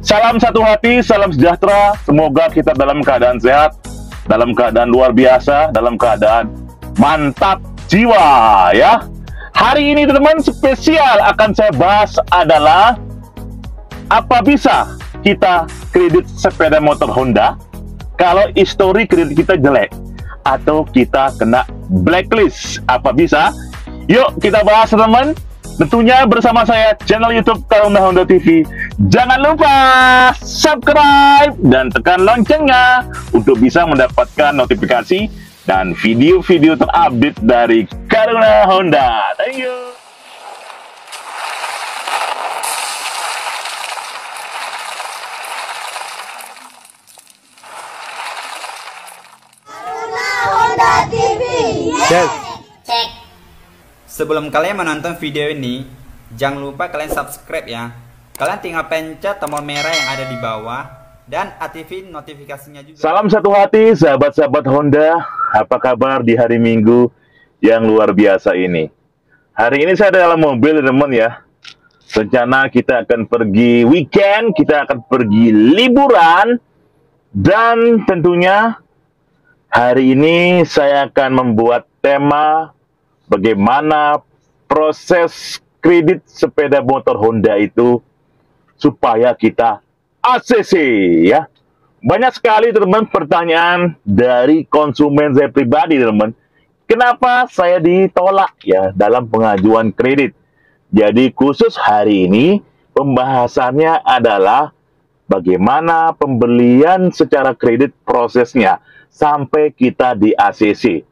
Salam satu hati, salam sejahtera. Semoga kita dalam keadaan sehat, dalam keadaan luar biasa, dalam keadaan mantap jiwa ya. Hari ini teman-teman spesial akan saya bahas adalah apa bisa kita kredit sepeda motor Honda kalau histori kredit kita jelek atau kita kena blacklist. Apa bisa? Yuk kita bahas teman-teman. Tentunya bersama saya channel YouTube Taruna Honda TV. Jangan lupa subscribe dan tekan loncengnya untuk bisa mendapatkan notifikasi dan video-video terupdate dari Taruna Honda. Thank you. Taruna Honda TV. Cek. Cek. Sebelum kalian menonton video ini, jangan lupa kalian subscribe ya. Kalian tinggal pencet tombol merah yang ada di bawah dan aktifin notifikasinya juga. Salam satu hati, sahabat-sahabat Honda. Apa kabar di hari Minggu yang luar biasa ini? Hari ini saya dalam mobil, teman ya. Rencana kita akan pergi weekend, kita akan pergi liburan. Dan tentunya hari ini saya akan membuat tema bagaimana proses kredit sepeda motor Honda itu supaya kita ACC ya. Banyak sekali teman pertanyaan dari konsumen saya pribadi teman. Kenapa saya ditolak ya dalam pengajuan kredit? Jadi khusus hari ini pembahasannya adalah bagaimana pembelian secara kredit prosesnya sampai kita di ACC.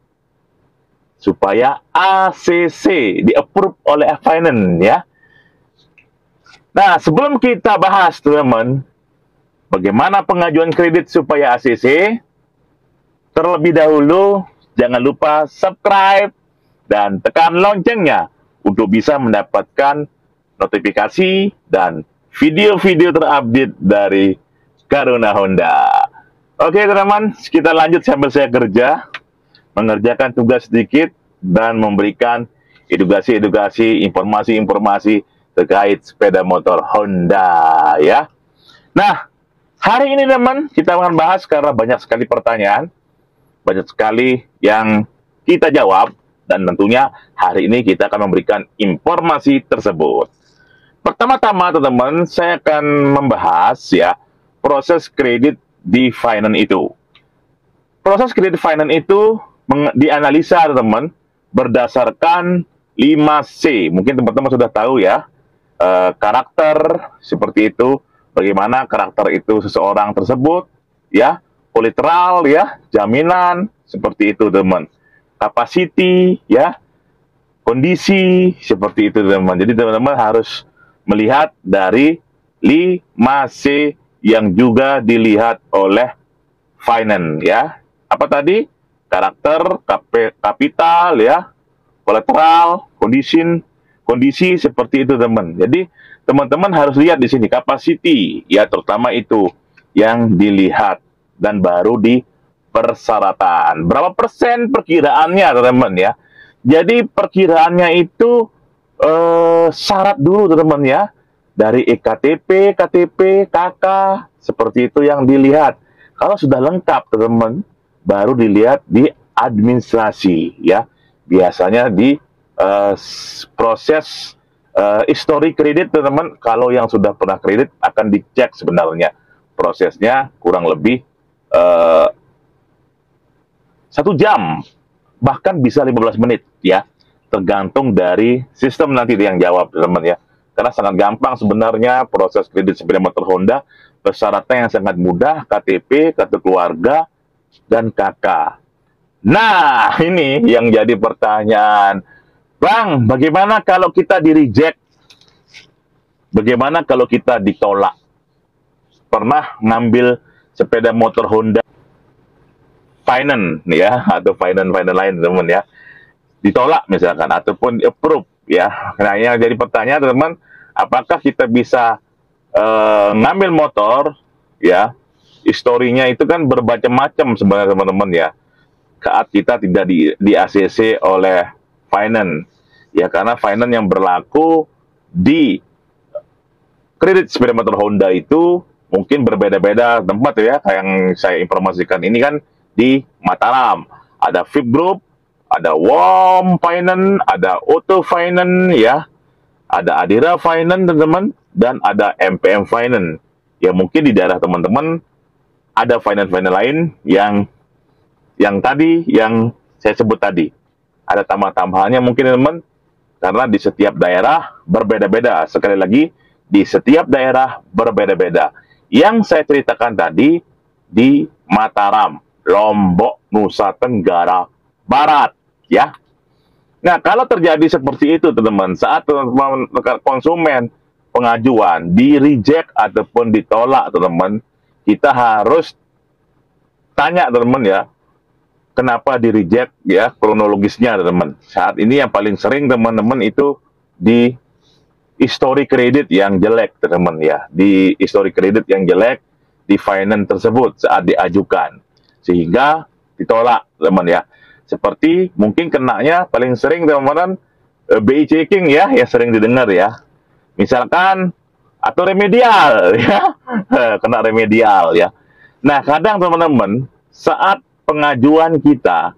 Supaya ACC di-approve oleh finance ya. Nah, sebelum kita bahas teman-teman bagaimana pengajuan kredit supaya ACC, terlebih dahulu jangan lupa subscribe dan tekan loncengnya untuk bisa mendapatkan notifikasi dan video-video terupdate dari Taruna Honda. Oke teman-teman, kita lanjut sambil saya kerja, mengerjakan tugas sedikit dan memberikan edukasi-edukasi, informasi-informasi terkait sepeda motor Honda ya. Nah, hari ini teman kita akan bahas karena banyak sekali pertanyaan, banyak sekali yang kita jawab dan tentunya hari ini kita akan memberikan informasi tersebut. Pertama-tama teman-teman saya akan membahas ya proses kredit di finance itu. Proses kredit finance itu dianalisa teman berdasarkan 5C. Mungkin teman-teman sudah tahu ya, karakter seperti itu, bagaimana karakter itu seseorang tersebut ya, kolateral ya, jaminan seperti itu teman, capacity ya, kondisi seperti itu teman. Jadi teman-teman harus melihat dari 5C yang juga dilihat oleh finance ya. Apa tadi? Karakter, kapital ya, kolateral, kondisi seperti itu teman. Jadi teman-teman harus lihat di sini capacity ya, terutama itu yang dilihat dan baru di persyaratan. Berapa persen perkiraannya teman-teman ya. Jadi perkiraannya itu syarat dulu teman-teman ya. Dari EKTP, KTP, KK seperti itu yang dilihat. Kalau sudah lengkap teman-teman, baru dilihat di administrasi ya. Biasanya di proses histori kredit teman-teman. Kalau yang sudah pernah kredit akan dicek sebenarnya prosesnya kurang lebih 1 jam, bahkan bisa 15 menit ya, tergantung dari sistem nanti yang jawab teman-teman ya. Karena sangat gampang sebenarnya proses kredit sepeda motor Honda, persyaratan yang sangat mudah, KTP, kartu keluarga, dan KK. Nah, ini yang jadi pertanyaan. Bang, bagaimana kalau kita di-reject? Bagaimana kalau kita ditolak? Pernah ngambil sepeda motor Honda finance ya, atau finance lain teman ya, ditolak misalkan, ataupun approve ya. Nah, yang jadi pertanyaan teman, apakah kita bisa ngambil motor ya, historinya itu kan bermacam-macam sebenarnya teman-teman ya, saat kita tidak di ACC oleh finance ya, karena finance yang berlaku di kredit sepeda motor Honda itu mungkin berbeda-beda tempat ya. Kayak yang saya informasikan ini kan di Mataram. Ada VIP Group, ada WOM Finance, ada Auto Finance ya. Ada Adira Finance teman-teman, dan ada MPM Finance. Ya mungkin di daerah teman-teman ada finance-finance lain yang tadi yang saya sebut tadi. Ada tambah-tambahannya mungkin teman-teman, karena di setiap daerah berbeda-beda. Sekali lagi, di setiap daerah berbeda-beda. Yang saya ceritakan tadi di Mataram, Lombok, Nusa Tenggara Barat, ya. Nah, kalau terjadi seperti itu, teman-teman, saat teman-teman konsumen pengajuan di reject ataupun ditolak, teman-teman, kita harus tanya, teman-teman ya, kenapa di reject ya, kronologisnya, teman-teman. Saat ini yang paling sering, teman-teman, itu di histori kredit yang jelek, teman-teman ya, di histori kredit yang jelek di finance tersebut saat diajukan, sehingga ditolak, teman-teman ya. Seperti mungkin kenanya paling sering, teman-teman, BI checking ya, yang sering didengar ya. Misalkan atau remedial ya, kena remedial ya. Nah, kadang teman-teman saat pengajuan kita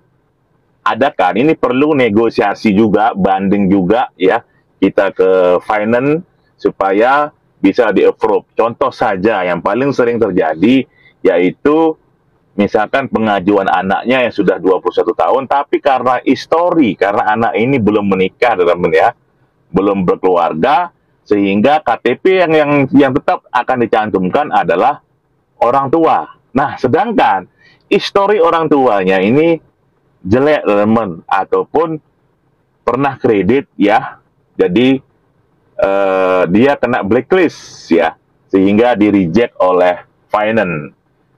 adakan ini perlu negosiasi juga, banding juga ya, kita ke finance supaya bisa di-approve. Contoh saja yang paling sering terjadi yaitu misalkan pengajuan anaknya yang sudah 21 tahun, tapi karena histori, karena anak ini belum menikah, teman-teman ya, belum berkeluarga, sehingga KTP yang tetap akan dicantumkan adalah orang tua. Nah, sedangkan histori orang tuanya ini jelek, teman-teman, ataupun pernah kredit ya, jadi dia kena blacklist ya, sehingga di-reject oleh finance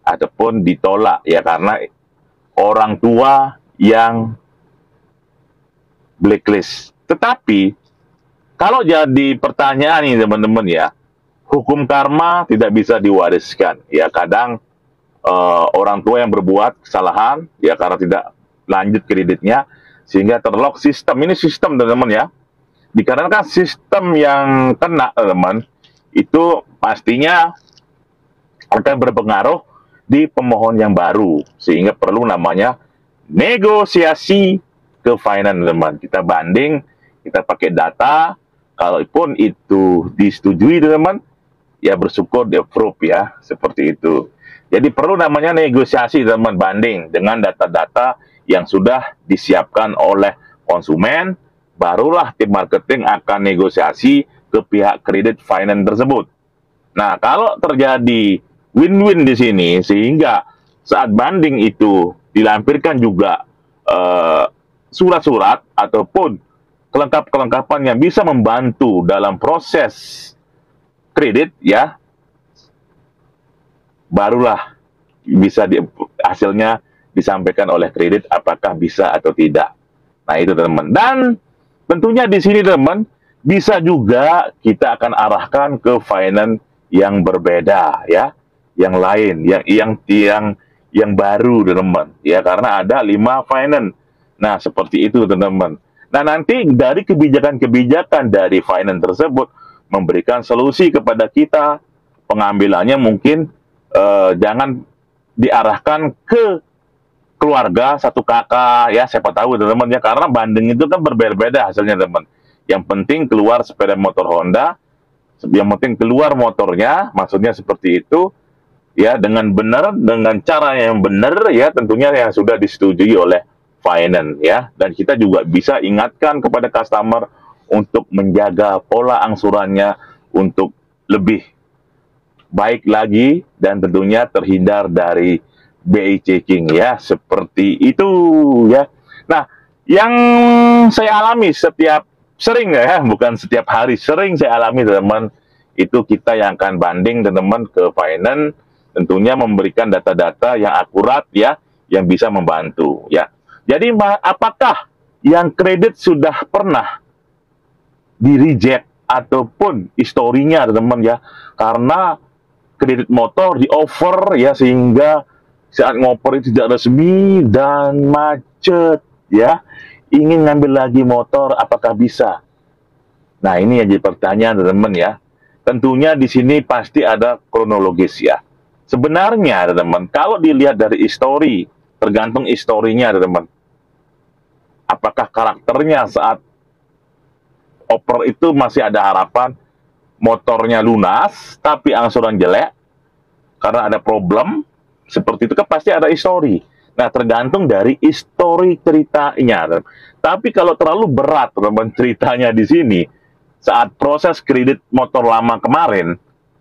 ataupun ditolak ya karena orang tua yang blacklist. Tetapi kalau jadi pertanyaan nih teman-teman ya, hukum karma tidak bisa diwariskan ya. Kadang orang tua yang berbuat kesalahan ya karena tidak lanjut kreditnya sehingga terlock sistem. Ini sistem teman-teman ya. Dikarenakan sistem yang kena teman-teman itu pastinya akan berpengaruh di pemohon yang baru, sehingga perlu namanya negosiasi ke finance, teman. Kita banding, kita pakai data, kalaupun itu disetujui, teman, ya bersyukur di-approve ya, seperti itu. Jadi perlu namanya negosiasi, teman, banding dengan data-data yang sudah disiapkan oleh konsumen, barulah tim marketing akan negosiasi ke pihak kredit finance tersebut. Nah, kalau terjadi win-win di sini, sehingga saat banding itu dilampirkan juga surat-surat ataupun kelengkapan yang bisa membantu dalam proses kredit, ya, barulah bisa hasilnya disampaikan oleh kredit apakah bisa atau tidak. Nah, itu teman-teman. Dan tentunya di sini teman, bisa juga kita akan arahkan ke finance yang berbeda ya. Yang lain, yang baru, teman-teman. Ya, karena ada 5 finance. Nah, seperti itu, teman-teman. Nah, nanti dari kebijakan-kebijakan dari finance tersebut memberikan solusi kepada kita. Pengambilannya mungkin jangan diarahkan ke keluarga satu kakak, ya, siapa tahu, teman-teman, ya, karena banding itu kan berbeda-beda hasilnya, teman. Yang penting keluar sepeda motor Honda, yang penting keluar motornya, maksudnya seperti itu. Ya, dengan benar, dengan cara yang benar ya, tentunya yang sudah disetujui oleh finance ya. Dan kita juga bisa ingatkan kepada customer untuk menjaga pola angsurannya untuk lebih baik lagi dan tentunya terhindar dari BI checking ya, seperti itu ya. Nah, yang saya alami sering ya, bukan setiap hari, sering saya alami, teman-teman, itu kita yang akan banding, teman-teman, ke finance, tentunya memberikan data-data yang akurat ya, yang bisa membantu ya. Jadi apakah yang kredit sudah pernah di reject ataupun historinya, teman-teman ya, karena kredit motor di offer ya, sehingga saat ngoper itu tidak resmi dan macet ya, ingin ngambil lagi motor apakah bisa? Nah, ini yang jadi pertanyaan, teman-teman ya. tentunya di sini pasti ada kronologis ya. Sebenarnya, teman-teman, kalau dilihat dari histori, tergantung historinya, teman-teman. Apakah karakternya saat oper itu masih ada harapan motornya lunas, tapi angsuran jelek, karena ada problem, seperti itu kan pasti ada histori. Nah, tergantung dari histori ceritanya. Tapi kalau terlalu berat, teman-teman, ceritanya di sini, saat proses kredit motor lama kemarin,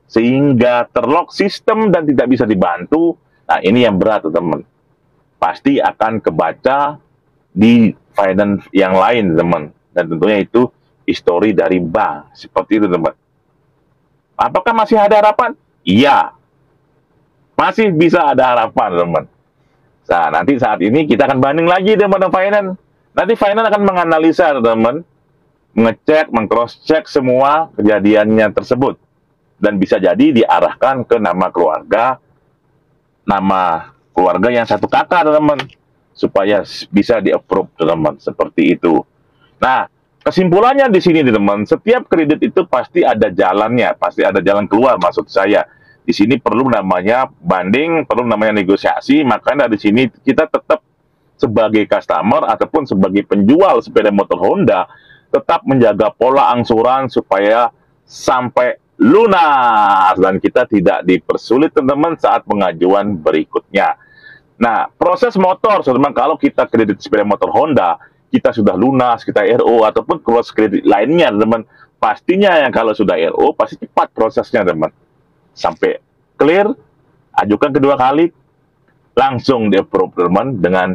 sehingga terlock sistem dan tidak bisa dibantu, nah ini yang berat, teman. Pasti akan kebaca di finance yang lain, teman. Dan tentunya itu histori dari bank. Seperti itu, teman. Apakah masih ada harapan? Iya. Masih bisa ada harapan, teman. Nah, nanti saat ini kita akan banding lagi dengan finance. Nanti finance akan menganalisa, teman. Mengecek, meng-cross-check semua kejadiannya tersebut. Dan bisa jadi diarahkan ke nama keluarga yang satu kakak, teman. Supaya bisa di-approve, teman. Seperti itu. Nah, kesimpulannya di sini, teman. Setiap kredit itu pasti ada jalannya. Pasti ada jalan keluar, maksud saya. Di sini perlu namanya banding, perlu namanya negosiasi. Makanya di sini kita tetap sebagai customer ataupun sebagai penjual sepeda motor Honda, tetap menjaga pola angsuran supaya sampai lunas dan kita tidak dipersulit, teman-teman, saat pengajuan berikutnya. Nah, proses motor, teman-teman, kalau kita kredit sepeda motor Honda, kita sudah lunas, kita RO ataupun proses kredit lainnya, teman-teman, pastinya yang kalau sudah RO pasti cepat prosesnya, teman. Sampai clear, ajukan kedua kali, langsung di-approve, teman, dengan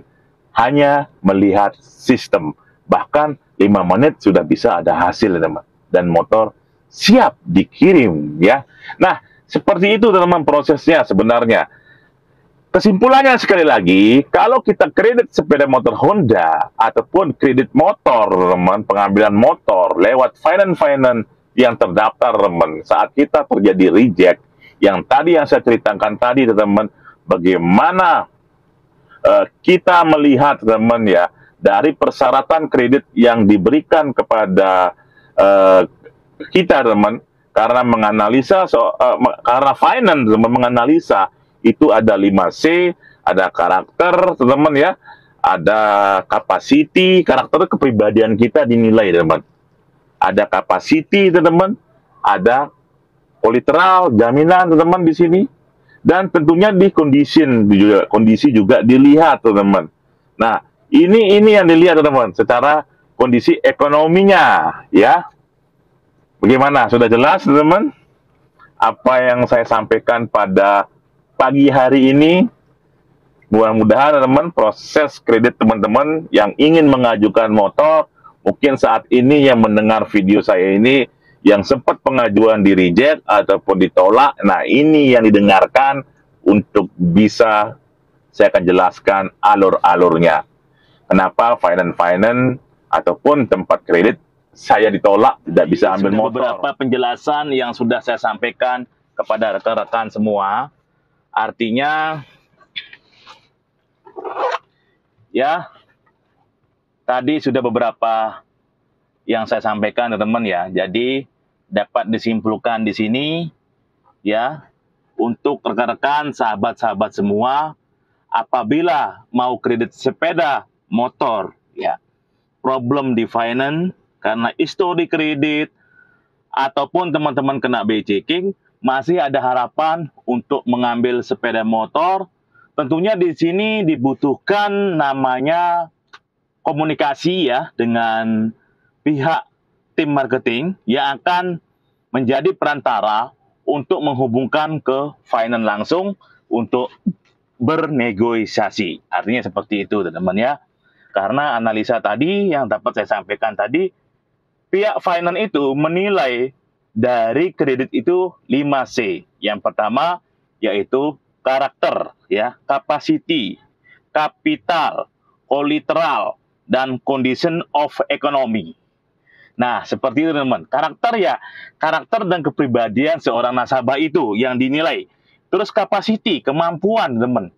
hanya melihat sistem. Bahkan 5 menit sudah bisa ada hasil, teman. Dan motor siap dikirim, ya. Nah, seperti itu, teman, prosesnya sebenarnya. Kesimpulannya sekali lagi, kalau kita kredit sepeda motor Honda ataupun kredit motor, teman, pengambilan motor lewat finance yang terdaftar, teman, saat kita terjadi reject, yang saya ceritakan tadi, teman, bagaimana kita melihat, teman, ya, dari persyaratan kredit yang diberikan kepada kita, teman, karena menganalisa karena finance, teman, menganalisa itu ada 5C, ada karakter, teman, ya, ada capacity, karakter kepribadian kita dinilai, teman. Ada capacity, teman, ada kolateral, jaminan, teman, di sini. Dan tentunya di kondisi juga dilihat, teman. Nah, ini yang dilihat, teman, secara kondisi ekonominya, ya. Bagaimana? Sudah jelas, teman? Apa yang saya sampaikan pada pagi hari ini? Mudah-mudahan, teman, proses kredit teman-teman yang ingin mengajukan motor, mungkin saat ini yang mendengar video saya ini, yang sempat pengajuan di reject ataupun ditolak, nah ini yang didengarkan untuk bisa saya akan jelaskan alur-alurnya. Kenapa finance ataupun tempat kredit saya ditolak, tidak bisa ambil motor. Beberapa penjelasan yang sudah saya sampaikan kepada rekan-rekan semua. Artinya, ya, tadi sudah beberapa yang saya sampaikan, teman-teman, ya. Jadi, dapat disimpulkan di sini, ya, untuk rekan-rekan, sahabat-sahabat semua, apabila mau kredit sepeda motor, ya, problem di finance, karena histori kredit, ataupun teman-teman kena BI checking, masih ada harapan untuk mengambil sepeda motor. Tentunya di sini dibutuhkan namanya komunikasi, ya, dengan pihak tim marketing yang akan menjadi perantara untuk menghubungkan ke finance langsung untuk bernegosiasi. Artinya seperti itu, teman-teman, ya. Karena analisa tadi yang dapat saya sampaikan tadi, pihak finance itu menilai dari kredit itu 5C. Yang pertama yaitu karakter, ya, capacity, kapital, kolateral, dan condition of economy. Nah, seperti itu, teman. Karakter, ya, karakter dan kepribadian seorang nasabah itu yang dinilai. Terus capacity, kemampuan, teman.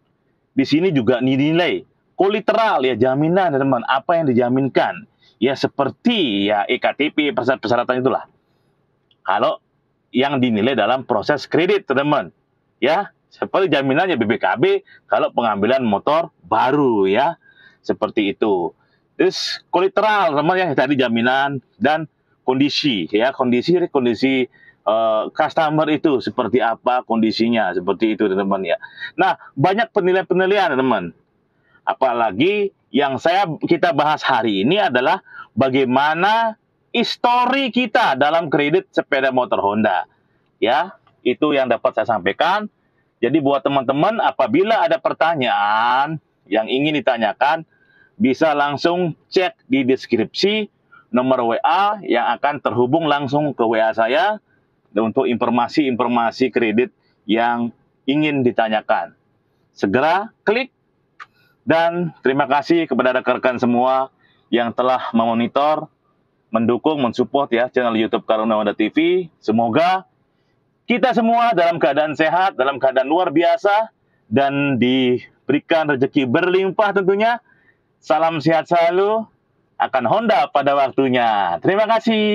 Di sini juga dinilai. Kolateral, ya, jaminan, teman. Apa yang dijaminkan? Ya, seperti, ya, EKTP, persyaratan itulah. Kalau yang dinilai dalam proses kredit, teman-teman. Ya, seperti jaminannya BPKB kalau pengambilan motor baru ya. Seperti itu. Terus kolateral, teman ya, tadi jaminan dan kondisi ya, kondisi customer itu seperti apa kondisinya, seperti itu teman-teman ya. Nah, banyak penilaian-penilaian teman. Apalagi yang kita bahas hari ini adalah bagaimana histori kita dalam kredit sepeda motor Honda. Ya, itu yang dapat saya sampaikan. Jadi buat teman-teman apabila ada pertanyaan yang ingin ditanyakan, bisa langsung cek di deskripsi nomor WA yang akan terhubung langsung ke WA saya untuk informasi-informasi kredit yang ingin ditanyakan. Segera klik. Dan terima kasih kepada rekan-rekan semua yang telah memonitor, mendukung, mensupport ya channel YouTube Karuna Honda TV. Semoga kita semua dalam keadaan sehat, dalam keadaan luar biasa, dan diberikan rezeki berlimpah tentunya. Salam sehat selalu, akan Honda pada waktunya. Terima kasih.